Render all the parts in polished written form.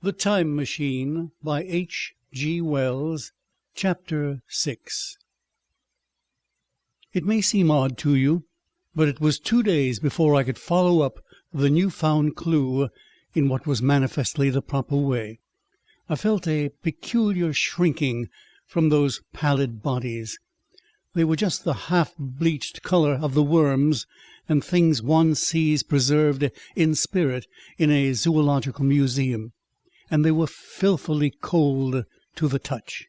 The Time Machine by H. G. Wells. Chapter 6. It may seem odd to you, but it was 2 days before I could follow up the new-found clue in what was manifestly the proper way. I felt a peculiar shrinking from those pallid bodies. They were just the half-bleached colour of the worms and things one sees preserved in spirit in a zoological museum, and they were filthily cold to the touch.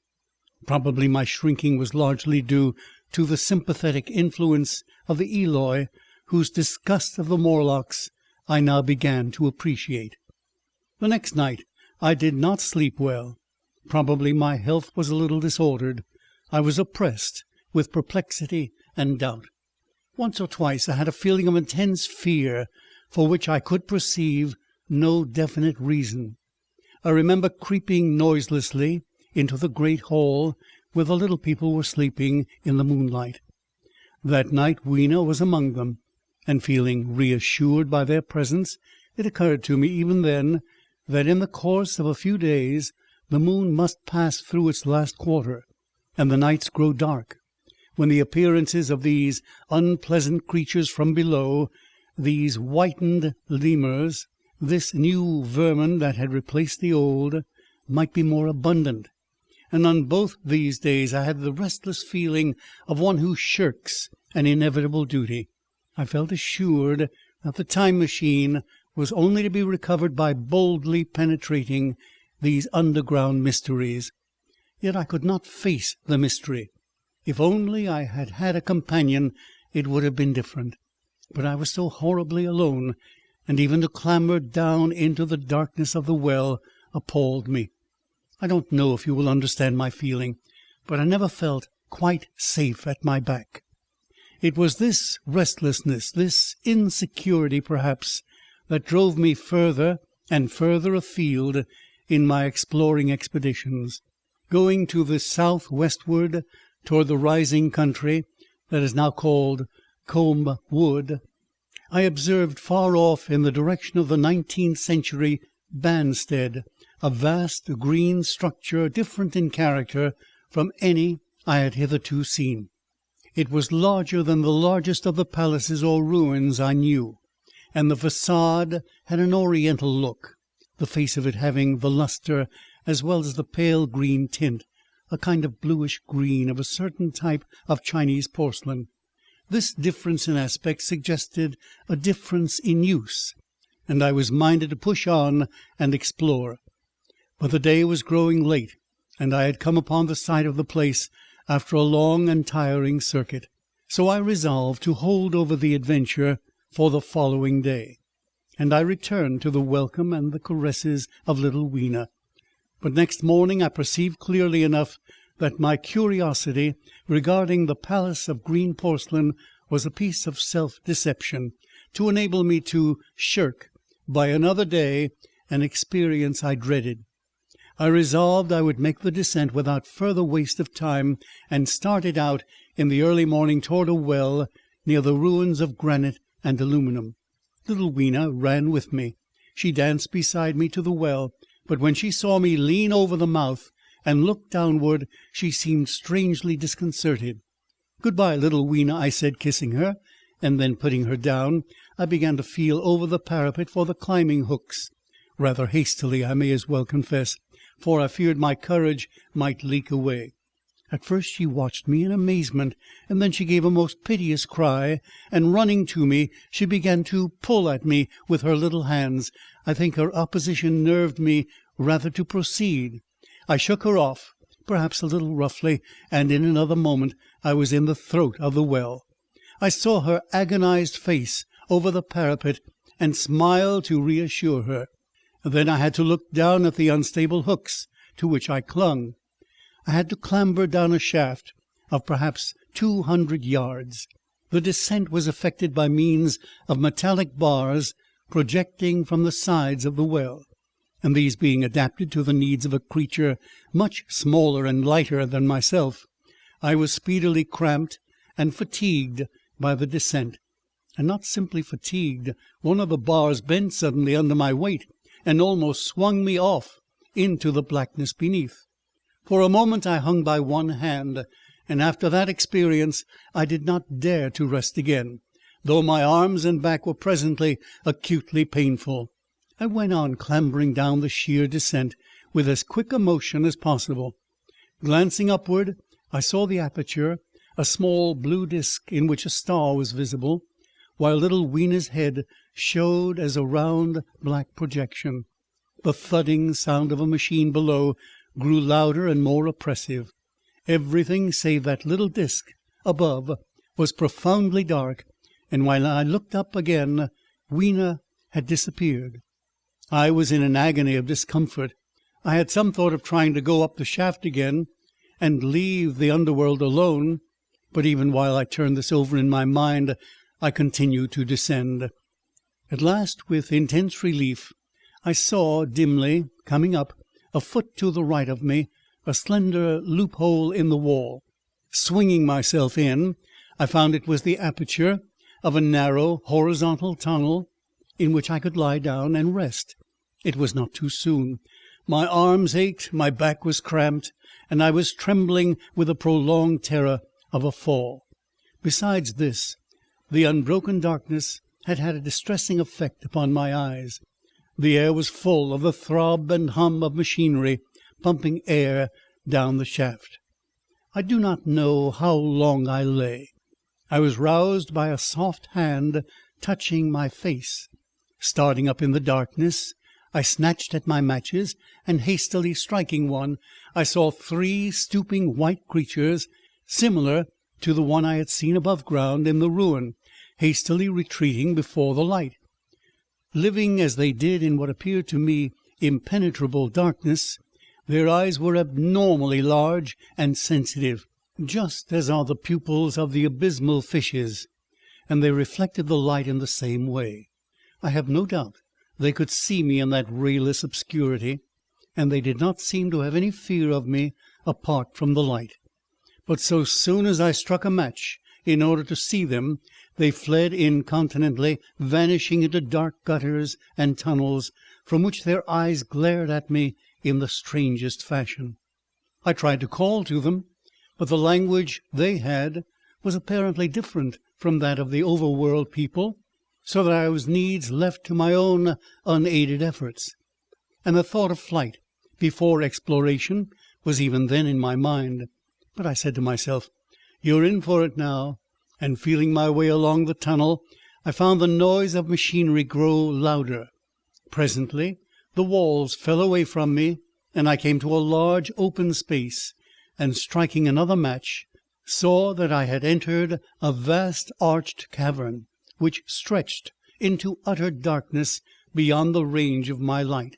Probably my shrinking was largely due to the sympathetic influence of the Eloi, whose disgust of the Morlocks I now began to appreciate. The next night I did not sleep well. Probably my health was a little disordered. I was oppressed with perplexity and doubt. Once or twice I had a feeling of intense fear for which I could perceive no definite reason. I remember creeping noiselessly into the great hall where the little people were sleeping in the moonlight. That night Weena was among them, and feeling reassured by their presence, it occurred to me even then that in the course of a few days the moon must pass through its last quarter, and the nights grow dark, when the appearances of these unpleasant creatures from below, these whitened lemurs, this new vermin that had replaced the old, might be more abundant. And on both these days I had the restless feeling of one who shirks an inevitable duty. I felt assured that the time machine was only to be recovered by boldly penetrating these underground mysteries. Yet I could not face the mystery. If only I had had a companion, it would have been different. But I was so horribly alone, and even to clamber down into the darkness of the well appalled me. I don't know if you will understand my feeling, but I never felt quite safe at my back. It was this restlessness, this insecurity perhaps, that drove me further and further afield in my exploring expeditions. Going to the south-westward toward the rising country that is now called Combe Wood, I observed far off in the direction of the 19th century Banstead, a vast green structure different in character from any I had hitherto seen. It was larger than the largest of the palaces or ruins I knew, and the façade had an oriental look, the face of it having the lustre as well as the pale green tint, a kind of bluish green of a certain type of Chinese porcelain. This difference in aspect suggested a difference in use, and I was minded to push on and explore. But the day was growing late, and I had come upon the site of the place after a long and tiring circuit. So I resolved to hold over the adventure for the following day, and I returned to the welcome and the caresses of little Weena. But next morning I perceived clearly enough that my curiosity regarding the palace of green porcelain was a piece of self-deception, to enable me to shirk by another day an experience I dreaded. I resolved I would make the descent without further waste of time, and started out in the early morning toward a well near the ruins of granite and aluminum. Little Weena ran with me. She danced beside me to the well, but when she saw me lean over the mouth and look downward, she seemed strangely disconcerted. "Good-bye, little Weena," I said, kissing her, and then putting her down, I began to feel over the parapet for the climbing hooks, rather hastily, I may as well confess, for I feared my courage might leak away. At first she watched me in amazement, and then she gave a most piteous cry, and running to me, she began to pull at me with her little hands. I think her opposition nerved me rather to proceed. I shook her off, perhaps a little roughly, and in another moment I was in the throat of the well. I saw her agonized face over the parapet, and smiled to reassure her. Then I had to look down at the unstable hooks to which I clung. I had to clamber down a shaft of perhaps 200 yards. The descent was effected by means of metallic bars projecting from the sides of the well, and these being adapted to the needs of a creature much smaller and lighter than myself, I was speedily cramped and fatigued by the descent. And not simply fatigued. One of the bars bent suddenly under my weight, and almost swung me off into the blackness beneath. For a moment I hung by one hand, and after that experience I did not dare to rest again, though my arms and back were presently acutely painful. I went on clambering down the sheer descent with as quick a motion as possible. Glancing upward, I saw the aperture, a small blue disc in which a star was visible, while little Weena's head showed as a round black projection. The thudding sound of a machine below grew louder and more oppressive. Everything save that little disc above was profoundly dark, and when I looked up again, Weena had disappeared. I was in an agony of discomfort. I had some thought of trying to go up the shaft again and leave the underworld alone, but even while I turned this over in my mind, I continued to descend. At last, with intense relief, I saw dimly, coming up, a foot to the right of me, a slender loophole in the wall. Swinging myself in, I found it was the aperture of a narrow horizontal tunnel in which I could lie down and rest. It was not too soon. My arms ached, my back was cramped, and I was trembling with the prolonged terror of a fall. Besides this, the unbroken darkness had had a distressing effect upon my eyes. The air was full of the throb and hum of machinery pumping air down the shaft. I do not know how long I lay. I was roused by a soft hand touching my face. Starting up in the darkness, I snatched at my matches, and hastily striking one, I saw 3 stooping white creatures, similar to the one I had seen above ground in the ruin, hastily retreating before the light. Living as they did in what appeared to me impenetrable darkness, their eyes were abnormally large and sensitive, just as are the pupils of the abysmal fishes, and they reflected the light in the same way. I have no doubt they could see me in that rayless obscurity, and they did not seem to have any fear of me apart from the light. But so soon as I struck a match in order to see them, they fled incontinently, vanishing into dark gutters and tunnels, from which their eyes glared at me in the strangest fashion. I tried to call to them, but the language they had was apparently different from that of the overworld people, so that I was needs left to my own unaided efforts. And the thought of flight before exploration was even then in my mind. But I said to myself, "You're in for it now," and feeling my way along the tunnel, I found the noise of machinery grow louder. Presently the walls fell away from me, and I came to a large open space, and striking another match, saw that I had entered a vast arched cavern, which stretched into utter darkness beyond the range of my light.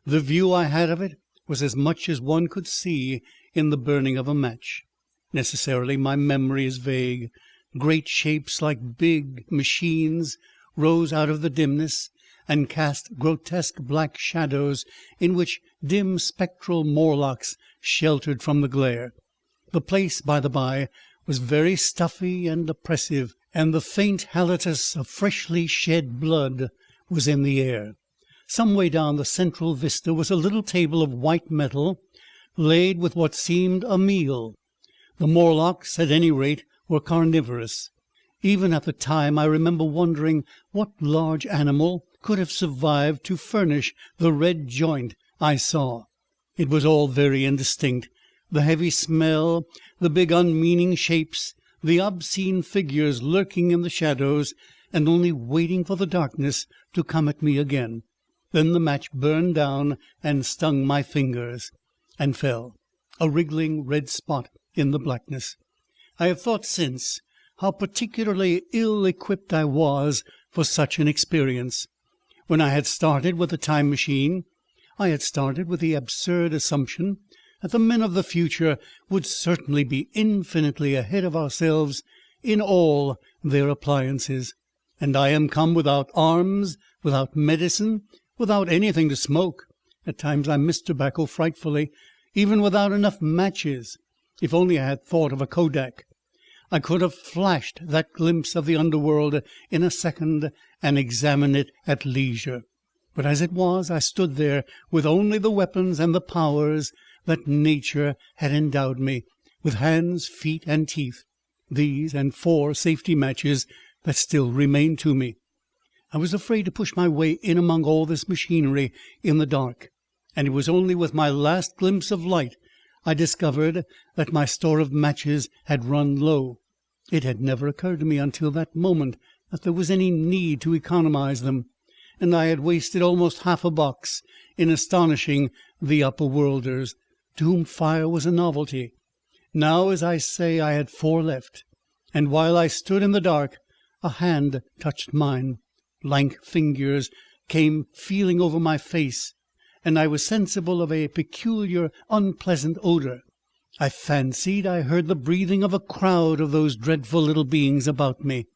The view I had of it was as much as one could see in the burning of a match. Necessarily my memory is vague. Great shapes like big machines rose out of the dimness and cast grotesque black shadows in which dim spectral Morlocks sheltered from the glare. The place, by the by, was very stuffy and oppressive, and the faint halitus of freshly shed blood was in the air. Some way down the central vista was a little table of white metal, laid with what seemed a meal. The Morlocks, at any rate, were carnivorous. Even at the time I remember wondering what large animal could have survived to furnish the red joint I saw. It was all very indistinct, the heavy smell, the big unmeaning shapes, the obscene figures lurking in the shadows, and only waiting for the darkness to come at me again. Then the match burned down and stung my fingers, and fell, a wriggling red spot in the blackness. I have thought since how particularly ill-equipped I was for such an experience. When I had started with the time machine, I had started with the absurd assumption that the men of the future would certainly be infinitely ahead of ourselves in all their appliances, and I am come without arms, without medicine, without anything to smoke. At times I miss tobacco frightfully, even without enough matches. If only I had thought of a kodak, I could have flashed that glimpse of the underworld in a second and examined it at leisure. But as it was, I stood there with only the weapons and the powers that nature had endowed me, with hands, feet, and teeth, these and 4 safety matches that still remained to me. I was afraid to push my way in among all this machinery in the dark, and it was only with my last glimpse of light I discovered that my store of matches had run low. It had never occurred to me until that moment that there was any need to economize them, and I had wasted almost half a box in astonishing the upper worlders, to whom fire was a novelty. Now, as I say, I had 4 left, and while I stood in the dark, a hand touched mine. Lank fingers came feeling over my face, and I was sensible of a peculiar, unpleasant odour. I fancied I heard the breathing of a crowd of those dreadful little beings about me.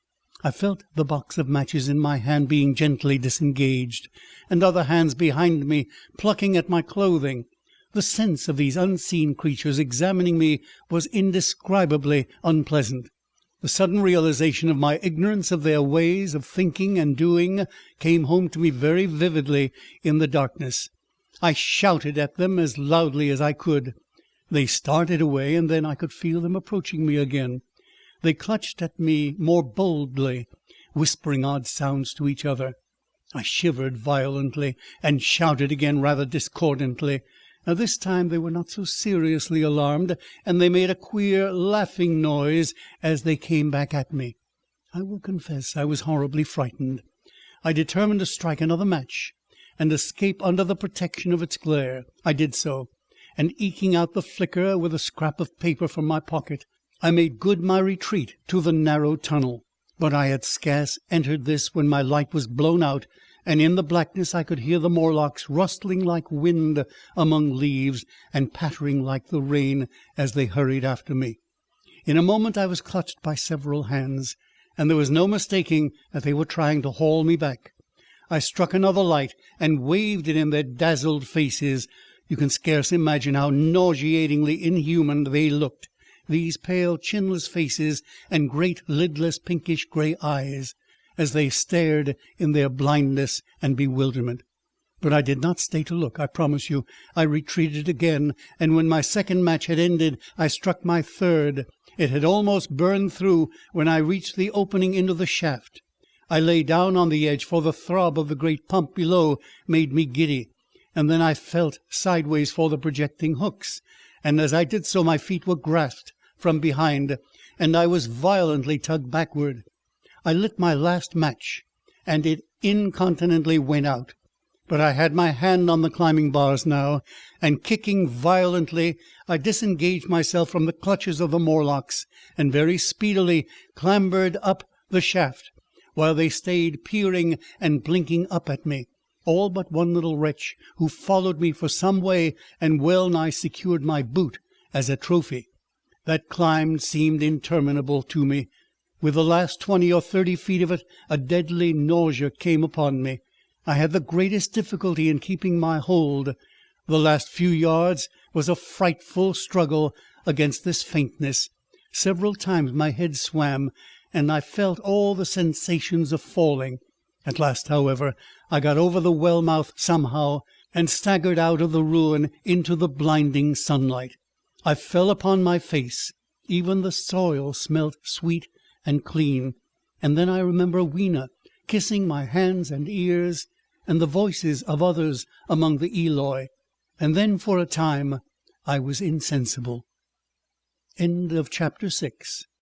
I felt the box of matches in my hand being gently disengaged, and other hands behind me plucking at my clothing. The sense of these unseen creatures examining me was indescribably unpleasant. The sudden realization of my ignorance of their ways of thinking and doing came home to me very vividly in the darkness. I shouted at them as loudly as I could. They started away, and then I could feel them approaching me again. They clutched at me more boldly, whispering odd sounds to each other. I shivered violently and shouted again rather discordantly. Now, this time they were not so seriously alarmed, and they made a queer laughing noise as they came back at me. I will confess I was horribly frightened. I determined to strike another match and escape under the protection of its glare. I did so, and eking out the flicker with a scrap of paper from my pocket, I made good my retreat to the narrow tunnel. But I had scarce entered this when my light was blown out, and in the blackness I could hear the Morlocks rustling like wind among leaves and pattering like the rain as they hurried after me. In a moment I was clutched by several hands, and there was no mistaking that they were trying to haul me back. I struck another light and waved it in their dazzled faces. You can scarce imagine how nauseatingly inhuman they looked, these pale chinless faces and great lidless pinkish grey eyes, as they stared in their blindness and bewilderment. But I did not stay to look, I promise you. I retreated again, and when my second match had ended, I struck my third. It had almost burned through when I reached the opening into the shaft. I lay down on the edge, for the throb of the great pump below made me giddy, and then I felt sideways for the projecting hooks, and as I did so my feet were grasped from behind, and I was violently tugged backward. I lit my last match, and it incontinently went out. But I had my hand on the climbing bars now, and kicking violently, I disengaged myself from the clutches of the Morlocks, and very speedily clambered up the shaft, while they stayed peering and blinking up at me, all but one little wretch who followed me for some way and well nigh secured my boot as a trophy. That climb seemed interminable to me. With the last 20 or 30 feet of it, a deadly nausea came upon me. I had the greatest difficulty in keeping my hold. The last few yards was a frightful struggle against this faintness. Several times my head swam, and I felt all the sensations of falling. At last, however, I got over the well mouth somehow, and staggered out of the ruin into the blinding sunlight. I fell upon my face. Even the soil smelt sweet and clean, and then I remember Weena kissing my hands and ears, and the voices of others among the Eloi, and then for a time I was insensible. End of chapter 6.